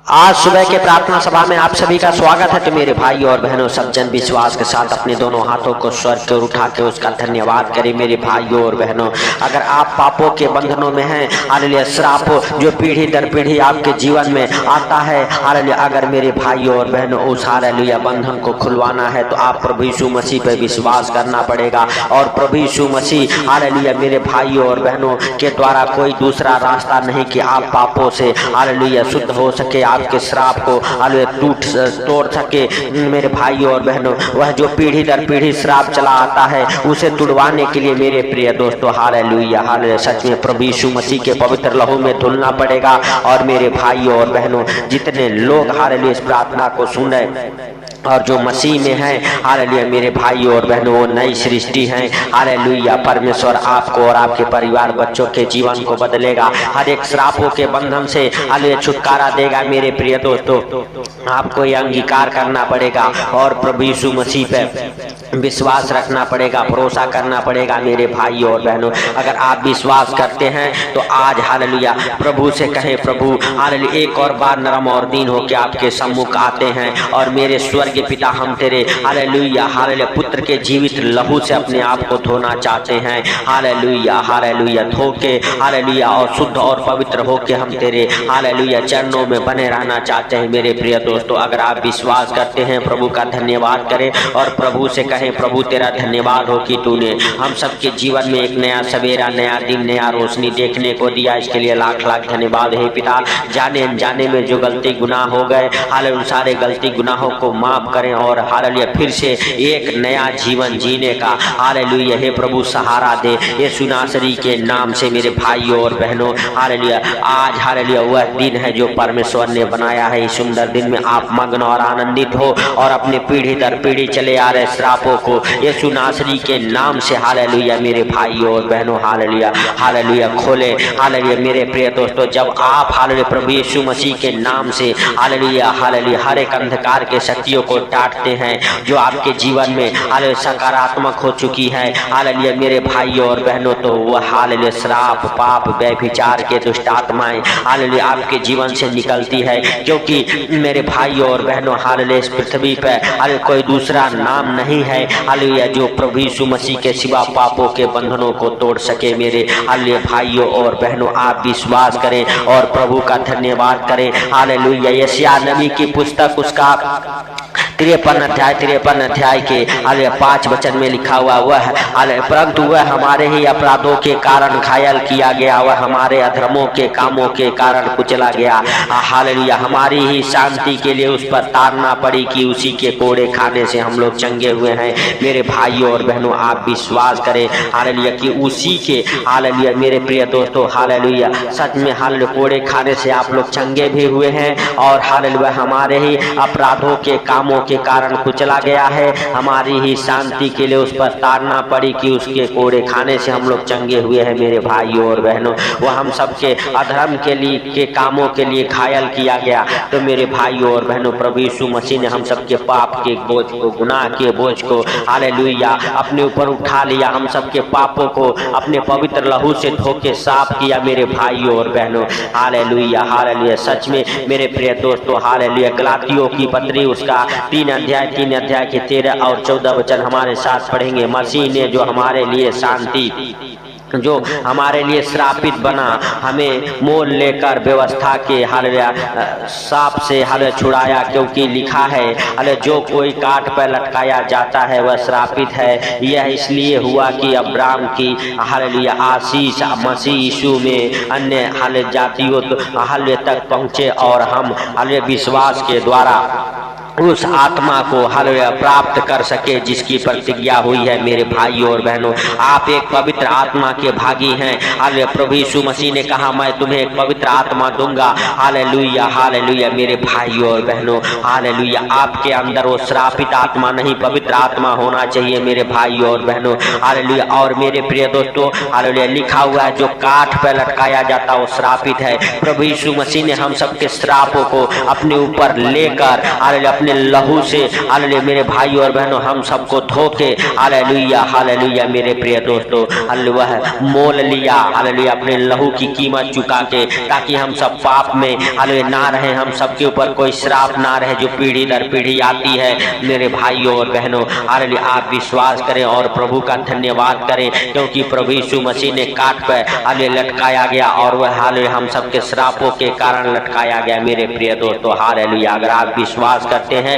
आज सुबह के प्रार्थना सभा में आप सभी का स्वागत है। तो मेरे भाई और बहनों, सब जन विश्वास के साथ अपने दोनों हाथों को स्वर्ग की ओर उठा के उसका धन्यवाद करें। मेरे भाइयों और बहनों, अगर आप पापों के बंधनों में हैं, हालेलुया, श्राप जो पीढ़ी दर पीढ़ी आपके जीवन में आता है, हालेलुया, अगर मेरे भाइयों और बहनों उस हालेलुया बंधन को खुलवाना है तो आप प्रभु यीशु मसीह पर विश्वास करना पड़ेगा। और प्रभु यीशु मसीह, हालेलुया, मेरे भाइयों और बहनों के द्वारा कोई दूसरा रास्ता नहीं कि आप पापों से हालेलुया शुद्ध हो सके, आपके श्राप को हालेलुया तोड़ सके। मेरे भाइयों और बहनों, वह जो पीढ़ी दर पीढ़ी श्राप चला आता है उसे तुड़वाने के लिए मेरे प्रिय दोस्तों, हालेलुया, हालेलुया, सच में प्रभु यीशु मसीह के पवित्र लहू में धुलना पड़ेगा। और मेरे भाइयों और बहनों, जितने लोग हालेलुया इस प्रार्थना को सुने और जो मसीह में हैं, हालेलुया, मेरे भाइयों और बहनों, वो नई सृष्टि हैं। हालेलुया, परमेश्वर आपको और आपके परिवार बच्चों के जीवन को बदलेगा, हर एक श्रापों के बंधन से हालेलुया छुटकारा देगा। मेरे प्रिय दोस्तों, आपको ये अंगीकार करना पड़ेगा और प्रभु यीशु मसीह पे विश्वास रखना पड़ेगा, भरोसा करना पड़ेगा। मेरे भाइयों और बहनों, अगर आप विश्वास करते हैं तो आज हालेलुया प्रभु से कहें, प्रभु हालेलुया, एक और बार नरम और दीन होकर आपके सम्मुख आते हैं और मेरे स्वर्गीय पिता, हम तेरे हालेलुया, हालेलुया, पुत्र के जीवित लहू से अपने आप को धोना चाहते हैं। हालेलुया, हालेलुया, धो के हालेलुया और शुद्ध और पवित्र होके हम तेरे हालेलुया चरणों में बने रहना चाहते हैं। मेरे प्रिय दोस्तों, अगर आप विश्वास करते हैं, प्रभु का धन्यवाद करें और प्रभु से कहें, प्रभु तेरा धन्यवाद हो कि तूने हम सबके जीवन में एक नया सवेरा, नया दिन, नया रोशनी देखने को दिया। इसके लिए लाख लाख धन्यवाद है पिता। जाने अनजाने में जो गलती गुनाह हो गए, हालेलुया, सारे गलती गुनाहों को माफ करें और हालेलुया फिर से एक नया जीवन जीने का हालेलुया हे प्रभु सहारा दे। यीशु नासरी के नाम से मेरे भाइयों और बहनों, हालेलुया, आज हालेलुया वह दिन है जो परमेश्वर ने बनाया है। इस सुंदर दिन में आप मग्न और आनंदित हो और अपने पीढ़ी दर पीढ़ी चले आ रहे श्रापों को यीशु नासरी के नाम से हालेलुया मेरे भाइयों और बहनों, हालेलुया, हालेलुया खोले। हालेलुया मेरे प्रिय दोस्तों, जब आप हालेलुया प्रभु यीशु मसीह के नाम से हालेलुया, हालेलुया, हर एक अंधकार के शक्तियों को काटते हैं जो आपके जीवन में हालेलुया सकारात्मक हो चुकी है, हालेलुया मेरे भाइयों और बहनों, तो वह हालेलुया श्राप, पाप, व्यभिचार के दुष्ट आत्माएं हालेलुया आपके जीवन से निकलती है। क्योंकि मेरे भाइयों और बहनों, हालेलुया इस पृथ्वी पर हालेलुया कोई दूसरा नाम नहीं है हालेलुया जो प्रभु यीशु मसीह के सिवा पापों के बंधनों को तोड़ सके। मेरे हालेलुया भाइयों और बहनों, आप विश्वास करें और प्रभु का धन्यवाद करें। हालेलुया, यशायाह नबी की पुस्तक उसका 53 अध्याय के हालेलुया 5 वचन में लिखा हुआ, वह परंतु वह हमारे ही अपराधों के कारण घायल किया गया, वह हमारे अधर्मों के कामों के कारण कुचला गया। हालेलुया, हमारी ही शांति के लिए उस पर ताड़ना पड़ी कि उसी के कोड़े खाने से हम लोग चंगे हुए हैं। मेरे भाइयों और बहनों, आप विश्वास करें हालेलुया कि उसी के हालेलुया मेरे प्रिय दोस्तों, हालेलुया सच में हालेलुया कोड़े खाने से आप लोग चंगे भी हुए हैं और हालेलुया हमारे ही अपराधों के कामों के कारण कुचला गया है। हमारी ही शांति के लिए उस पर ताड़ना पड़ी कि उसके कोड़े खाने से हम लोग चंगे हुए हैं। मेरे भाइयों और बहनों, वह हम सबके अधर्म के लिए के कामों के लिए घायल किया गया। तो मेरे भाइयों और बहनों, प्रभु यीशु मसीह ने हम सबके पाप के बोझ को, गुनाह के बोझ को हालेलुया अपने ऊपर उठा लिया, हम सबके पापों को अपने पवित्र लहू से धो के साफ किया। मेरे भाइयों और बहनों, हालेलुया, हालेलुया, सच में मेरे प्रिय दोस्तों, हालेलुया गलातियों की पत्री उसका 3 अध्याय के 13 और 14 वचन हमारे साथ पढ़ेंगे। मसीह ने जो हमारे लिए शांति, जो हमारे लिए श्रापित बना, हमें मोल लेकर व्यवस्था के हालेलुया साप से हालेलुया छुड़ाया। क्योंकि लिखा है हालेलुया जो कोई काट पर लटकाया जाता है वह श्रापित है। यह इसलिए हुआ कि अब्राहम की हालेलुया आशीष मसीह यीशु में अन्य हालेलुया जातियों हालेलुया तक पहुँचे और हम हालेलुया विश्वास के द्वारा उस आत्मा को हालेलुया प्राप्त कर सके जिसकी प्रतिज्ञा हुई है। मेरे भाइयों और बहनों, आप एक पवित्र आत्मा के भागी हैं। हालेलुया प्रभु यीशु मसीह ने कहा, मैं तुम्हें एक पवित्र आत्मा दूंगा। हालेलुया, हालेलुया मेरे भाइयों और बहनों, हालेलुया आपके अंदर वो श्रापित आत्मा नहीं, पवित्र आत्मा होना चाहिए। मेरे भाइयों और बहनों, हालेलुया। और मेरे प्रिय दोस्तों, हालेलुया लिखा हुआ है जो काठ पर लटकाया जाता वो श्रापित है। प्रभु यीशु मसीह ने हम सबके श्रापों को अपने ऊपर लेकर हालेलुया अपने लहू से हालेलुया मेरे भाई और बहनों हम सबको धो के हालेलुया हालेलुया मेरे प्रिय दोस्तों हालेलुया मोल लिया हालेलुया अपने लहू की कीमत चुका के, ताकि हम सब पाप में हालेलुया ना रहे, हम सबके ऊपर कोई श्राप ना रहे जो पीढ़ी दर पीढ़ी आती है। मेरे भाइयों और बहनों हालेलुया आप विश्वास करें और प्रभु का धन्यवाद करें, क्योंकि प्रभु यीशु मसीह ने काट पर हालेलुया लटकाया गया और वह हालेलुया हम सबके श्रापों के कारण लटकाया गया। मेरे प्रिय दोस्तों हालेलुया अगर आप विश्वास करते हैं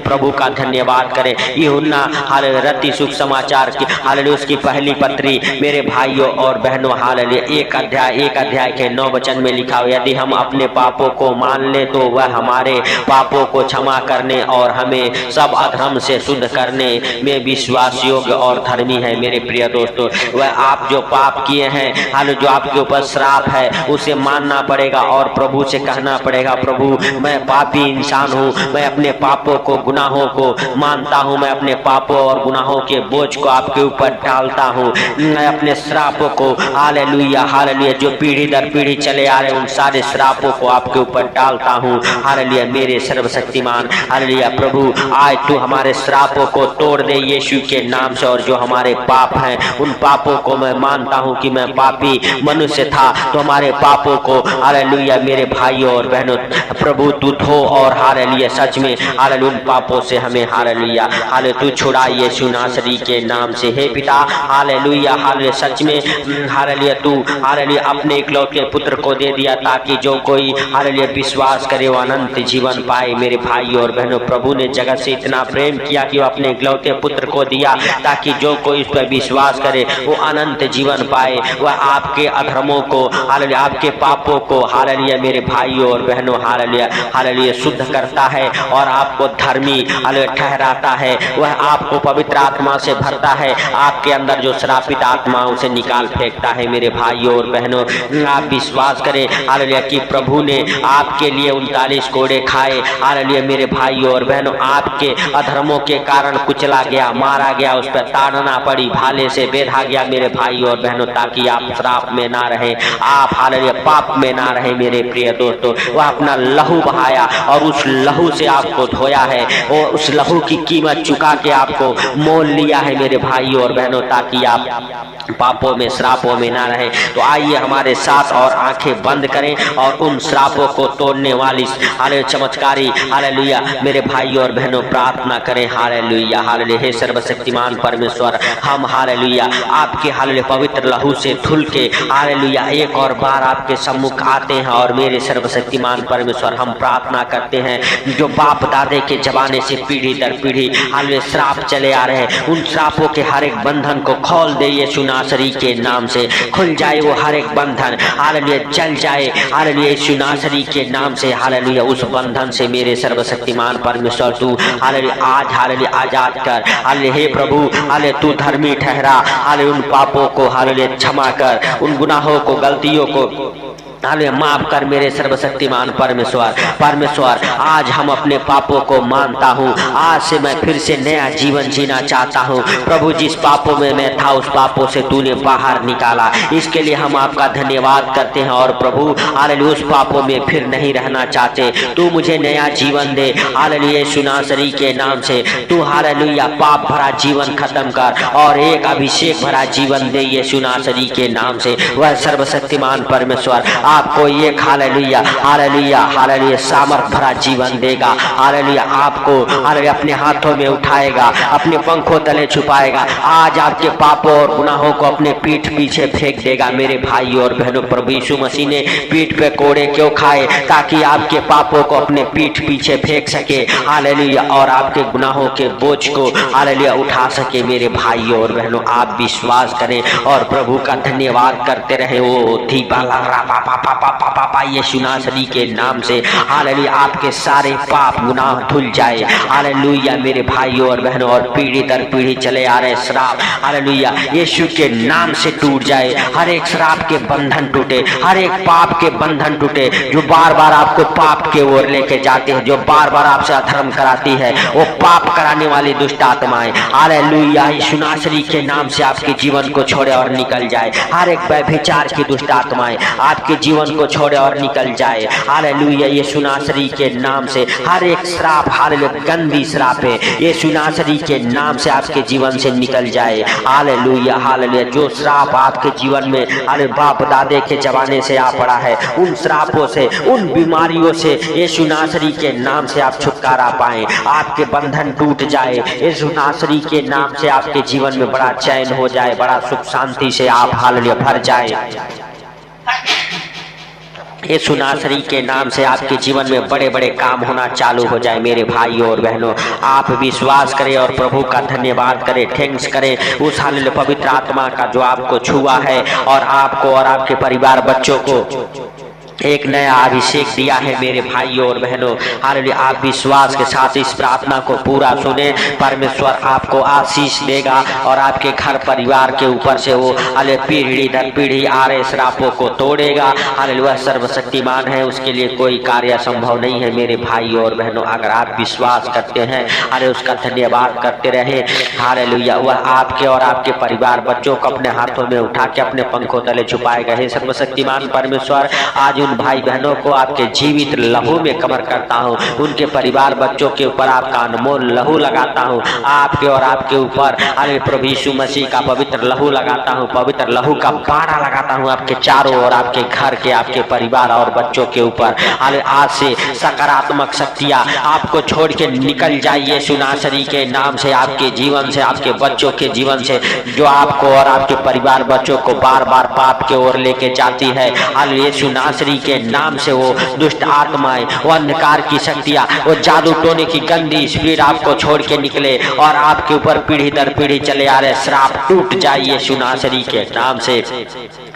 प्रभु का धन्यवाद करें। यूहन्ना हालेलुया रत्ती सुख समाचार की हालेलुया उसकी पहली पत्री मेरे भाइयों और बहनों हालेलुया एक अध्याय के 9 वचन में लिखा हुआ, यदि हम अपने पापों को मान ले तो वह हमारे पापों को क्षमा करने और हमें सब अधर्म से शुद्ध करने में विश्वास योग्य और धर्मी है। मेरे प्रिय दोस्तों वह आप जो पाप किए हैं हालेलुया जो आपके ऊपर श्राप है उसे मानना पड़ेगा और प्रभु से कहना पड़ेगा, प्रभु मैं पापी इंसान हूँ, मैं अपने पापों को गुनाहों को मानता हूँ, मैं अपने पापों और गुनाहों के बोझ को आपके ऊपर डालता हूँ, मैं अपने श्रापों को हालेलुया हालेलुया जो पीढ़ी दर पीढ़ी चले आ रहे उन सारे श्रापों को आपके ऊपर डालता हूँ। हालेलुया मेरे सर्वशक्तिमान हालेलुया प्रभु आज तू हमारे श्रापों को तोड़ दे यीशु के नाम से, और जो हमारे पाप हैं उन पापों को मैं मानता हूँ कि मैं पापी मनुष्य था, तो हमारे पापों को हालेलुया मेरे भाइयों और बहनों प्रभु तू धो और हालेलुया सच में हालेलुया उन पापों से हमें हालेलुया हालेलुया तू छुड़ा यीशु नासरी के नाम से। हे पिता हालेलुया हालेलुया सच में हालेलुया तू हालेलुया अपने इकलौते पुत्र को दे दिया ताकि जो कोई हालेलुया विश्वास करे वो अनंत जीवन पाए। मेरे भाई और बहनों प्रभु ने जगत से इतना प्रेम किया कि वो अपने इकलौते पुत्र को दिया ताकि जो कोई उस पर विश्वास करे वो अनंत जीवन पाए। वह आपके अधर्मों को हालेलुया आपके पापों को हालेलुया मेरे भाइयों और बहनों हालेलुया हालेलुया शुद्ध करता है और आपको धर्मी हालेलुया ठहराता है। वह आपको पवित्र आत्मा से भरता है, आपके अंदर जो श्रापित आत्माओं से निकाल फेंकता है। मेरे भाइयों और बहनों आप विश्वास करें हालेलुया कि प्रभु ने आपके लिए 39 कोड़े खाए। हालेलुया मेरे भाइयों और बहनों आपके अधर्मों के कारण कुचला गया, मारा गया, उस पर ताड़ना पड़ी, भाले से बेधा गया मेरे भाइयों और बहनों, ताकि आप श्राप में ना रहे, आप हालेलुया पाप में ना रहे। मेरे प्रिय दोस्तों वह अपना लहू बहाया और उस लहू से आपको धोया है, और उस लहू की कीमत चुका के आपको मोल लिया है मेरे भाइयों और बहनों, ताकि आप पापों में श्रापों में ना रहे। तो आइए हमारे साथ और आंखें बंद करें और उन श्रापों को तोड़ने वाली हालेलुया चमत्कारी हालेलुया मेरे भाइयों और बहनों प्रार्थना करें। हालेलुया हालेलुया हे सर्वशक्तिमान परमेश्वर हम हालेलुया आपके हालेलुया पवित्र लहू से धुल के हालेलुया एक और बार आपके सम्मुख आते हैं। और मेरे सर्वशक्तिमान परमेश्वर हम प्रार्थना करते हैं जो बाप दादे के जमाने से पीढ़ी दर पीढ़ी हालेलुया श्राप चले आ रहे हैं, उन श्रापों के हर एक बंधन को खोल दे यीशु नासरी के नाम से। खुल जाए वो हर एक बंधन हालेलुया, चल जाए हालेलुया यीशु नासरी के नाम से। हालेलुया उस बंधन से मेरे सर्वशक्तिमान परमेश्वर तू हालेलुया आज हालेलुया आजाद कर। हालेलुया हे प्रभु हालेलुया तू धर्मी ठहरा, हालेलुया उन पापों को हालेलुया क्षमा कर, उन गुनाहों को गलतियों को हालेलुया माफ कर मेरे सर्वशक्तिमान परमेश्वर। परमेश्वर आज हम अपने पापों को मानता हूँ, आज से मैं फिर से नया जीवन जीना चाहता हूँ। प्रभु जिस पापों में मैं था उस पापों से तूने बाहर निकाला, इसके लिए हम आपका धन्यवाद करते हैं। और प्रभु हालेलुया उस पापों में फिर नहीं रहना चाहते, तू मुझे नया जीवन दे हालेलुया यीशु नासरी के नाम से। तू हालेलुया पाप भरा जीवन खत्म कर और एक अभिषेक भरा जीवन दे यीशु नासरी के नाम से। वह सर्वशक्तिमान परमेश्वर आपको ये हालेलुया हालेलुया हालेलुया सामर्थ भरा जीवन देगा। हालेलुया आपको हालेलुया अपने हाथों में उठाएगा, अपने पंखों तले छुपाएगा, आज आपके पापों और गुनाहों को अपने पीठ पीछे फेंक देगा। मेरे भाई और बहनों प्रभु यीशु मसीह ने पीठ पे कोड़े क्यों खाए? ताकि आपके पापों को अपने पीठ पीछे फेंक सके हालेलुया, और आपके गुनाहों के बोझ को हालेलुया उठा सके। मेरे भाई और बहनों आप विश्वास करें और प्रभु का धन्यवाद करते रहे। ओ थी पापा यीशु नासरी के नाम से हालेलुया आपके सारे पाप गुनाह धुल जाए। हालेलुया मेरे भाइयों और बहनों और पीढ़ी दर पीढ़ी चले आ रहे श्राप हालेलुया यीशु के नाम से टूट जाए। हर एक श्राप के बंधन टूटे, हर एक पाप के बंधन टूटे जो बार बार आपको पाप के ओर लेके जाते हैं, जो बार बार आपसे अधर्म कराती है, वो पाप कराने वाली दुष्ट आत्माएं हालेलुया यीशु नासरी के नाम से आपके जीवन को छोड़े और निकल जाए। हर एक व्यभिचार की दुष्ट आत्माएं आपके जीवन को छोड़े और निकल जाए। हालेलुया। यीशु नासरी के नाम से हर एक श्राप, हालेलुया, गंदी श्राप है, यीशु नासरी के नाम से आपके जीवन से निकल जाए। Hallelujah, hallelujah. जो श्राप आपके जीवन में अरे बाप दादे के जमाने से आ पड़ा है, उन श्रापों से, उन बीमारियों से यीशु नासरी के नाम से आप छुटकारा पाएं, आपके बंधन टूट जाए। यीशु नासरी के नाम से आपके जीवन में बड़ा चैन हो जाए, बड़ा सुख शांति से आप हालेलुया भर जाए। यीशु नासरी के नाम से आपके जीवन में बड़े बड़े काम होना चालू हो जाए। मेरे भाइयों और बहनों, आप विश्वास करें और प्रभु का धन्यवाद करें, थैंक्स करें उस हालेलुया पवित्र आत्मा का जो आपको छुआ है और आपको और आपके परिवार बच्चों को एक नया अभिषेक दिया है। मेरे भाइयों और बहनों, हालेलुया, आप विश्वास के साथ इस प्रार्थना को पूरा सुने, परमेश्वर आपको आशीष देगा और आपके घर परिवार के ऊपर से वो हालेलुया पीढ़ी दर पीढ़ी आ रहे श्रापों को तोड़ेगा। हालेलुया, सर्वशक्तिमान है, उसके लिए कोई कार्य संभव नहीं है। मेरे भाइयों और बहनों, अगर आप विश्वास करते हैं, अरे उसका धन्यवाद करते रहे। हालेलुया, वह आपके और आपके परिवार बच्चों को अपने हाथों में उठा के अपने पंखों तले छुपाए गए। सर्वशक्तिमान परमेश्वर आज भाई बहनों को आपके जीवित लहू में कवर करता हूँ, उनके परिवार बच्चों के ऊपर आपका अनमोल लहू लगाता हूँ, आपके और आपके ऊपर अरे प्रभु यीशु मसीह का पवित्र लहू लगाता हूँ, पवित्र लहू का बाड़ा लगाता हूँ आपके चारों और आपके घर के, आपके परिवार और बच्चों के ऊपर। अरे आज से सकारात्मक शक्तियाँ आपको छोड़ के निकल जाइए यीशु नासरी के नाम से, आपके जीवन से, आपके बच्चों के जीवन से, जो आपको और आपके परिवार बच्चों को बार बार पाप के ओर लेके जाती है। अरे यीशु नासरी के नाम से वो दुष्ट आत्माएं, वो अंधकार की शक्तियां, वो जादू टोने की गंदी स्पिरिट आपको छोड़ के निकले और आपके ऊपर पीढ़ी दर पीढ़ी चले आ रहे श्राप टूट जाइए यीशु नासरी के नाम से।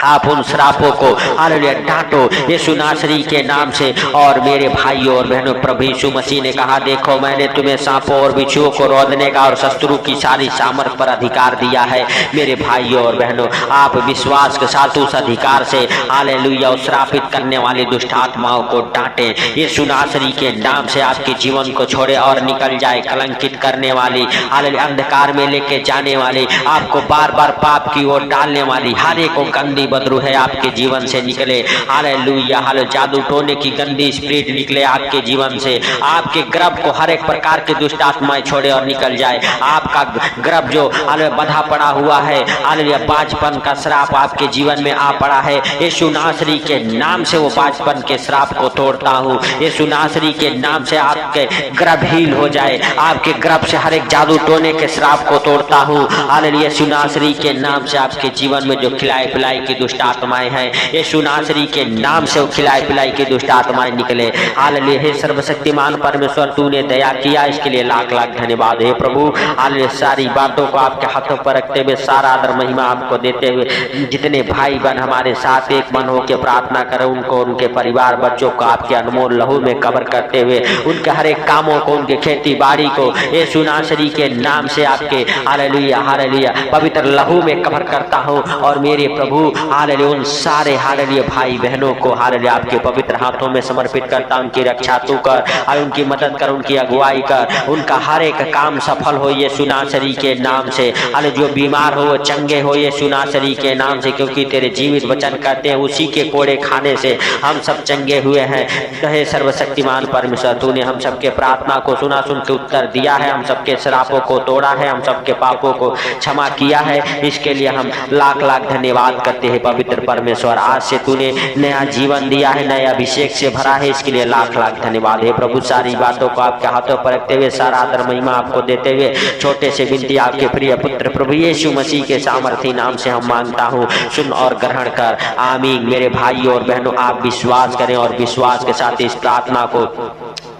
आप उन श्रापों को हालेलुया डांटो यीशु नासरी के नाम से। और मेरे भाइयों और बहनों, प्रभु यीशु मसीह ने कहा, देखो मैंने तुम्हें सांपों और बिच्छुओं को रोदने का और शत्रु की सारी सामर्थ पर अधिकार दिया है। मेरे भाइयों और बहनों, आप विश्वास के साथ उस अधिकार से हालेलुया श्रापित करने वाली दुष्ट आत्माओं को डांटे यीशु नासरी के नाम से। आपके जीवन को छोड़े और निकल जाए कलंकित करने वाली, हालेलुया अंधकार में लेके जाने वाली, आपको बार बार पाप की ओर डालने वाली हर एक गंदी बदरू है आपके जीवन से निकले। हालेलुया, हालेलुया, जादू टोने की गंदी स्पिरिट निकले आपके जीवन से। आपके गर्भ को हर एक प्रकार के दुष्ट आत्माएं छोड़े और निकल जाए। आपका गर्भ जो हालेलुया बंधा पड़ा हुआ है, हालेलुया बाजपन का श्राप आपके जीवन में आ पड़ा है, यीशु नासरी के नाम से वो बाजपन के श्राप को तोड़ता हूँ। यीशु नासरी के नाम से आपके गर्भ हील हो जाए, आपके गर्भ से हर एक जादू टोने के श्राप को तोड़ता हूँ। हालेलुया, यीशु नासरी के नाम से आपके जीवन में जो खिलाई पिलाई की दुष्ट आत्माएं हैं, यीशु नासरी के नाम से वो खिलाई पिलाई की दुष्ट आत्माएं निकले। हालेलुया, हे सर्वशक्तिमान परमेश्वर, तूने दया किया, इसके लिए लाख लाख धन्यवाद हे प्रभु। हालेलुया, सारी बातों को आपके हाथों पर रखते हुए, सारा आदर महिमा आपको देते हुए, जितने भाई बहन हमारे साथ एक मन होकर प्रार्थना करें, उनको उनके परिवार बच्चों को आपके अनमोल लहू में कवर करते हुए, उनके हर एक कामों को, उनके खेती बाड़ी को यीशु नासरी के नाम से आपके हालेलुया हालेलुया पवित्र लहू में कवर करता हूँ। और मेरे प्रभु हालेलुया उन सारे हालेलुया भाई बहनों को हालेलुया आपके पवित्र हाथों में समर्पित करता हूं। उनकी रक्षा तू कर और उनकी मदद कर, उनकी अगुवाई कर, उनका हर एक काम सफल हो यीशु नासरी के नाम से। हालेलुया, जो बीमार हो वो चंगे हो यीशु नासरी के नाम से, क्योंकि तेरे जीवित वचन कहते हैं उसी के कोड़े खाने से हम सब चंगे हुए हैं। कहे सर्वशक्तिमान परमेश्वर, तूने हम सबके प्रार्थना को सुना, सुन के उत्तर दिया है, हम सबके श्रापों को तोड़ा है, हम सबके पापों को क्षमा किया है। इसके लिए हम लाख लाख धन्यवाद करते हैं पवित्र परमेश्वर। आज से तूने नया जीवन दिया है, नया अभिषेक से भरा है, इसके लिए लाख लाख धन्यवाद है प्रभु। सारी बातों को आपके हाथों पर रखते हुए, सारा आदर महिमा आपको देते हुए, छोटे से विनती आपके प्रिय पुत्र प्रभु यीशु मसीह के सामर्थी नाम से हम मांगता हूँ, सुन और ग्रहण कर, आमीन। मेरे भाइयों और बहनों, आप विश्वास करें और विश्वास के साथ इस प्रार्थना को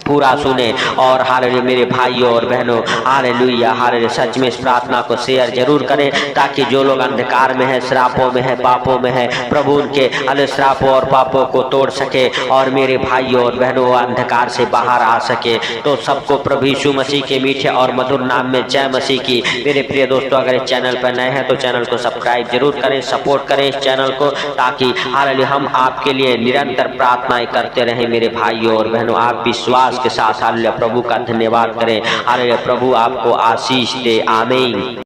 पूरा सुने। और हालेलुया मेरे भाइयों और बहनों, हालेलुया हालेलुया सच में इस प्रार्थना को शेयर जरूर करें, ताकि जो लोग अंधकार में है, श्रापों में है, पापों में है, प्रभु उनके हालेलुया श्रापों और पापों को तोड़ सके और मेरे भाइयों और बहनों अंधकार से बाहर आ सके। तो सबको प्रभु यीशु मसीह के मीठे और मधुर नाम में जय मसीह की। मेरे प्रिय दोस्तों, अगर इस चैनल पर नए हैं तो चैनल को सब्सक्राइब जरूर करें, सपोर्ट करें इस चैनल को, ताकि हालेलुया हम आपके लिए निरंतर प्रार्थनाएं करते रहें। मेरे भाइयों और बहनों, आप विश्वास के साथ हालेलुया प्रभु का धन्यवाद करें। हालेलुया, प्रभु आपको आशीष दे, आमीन।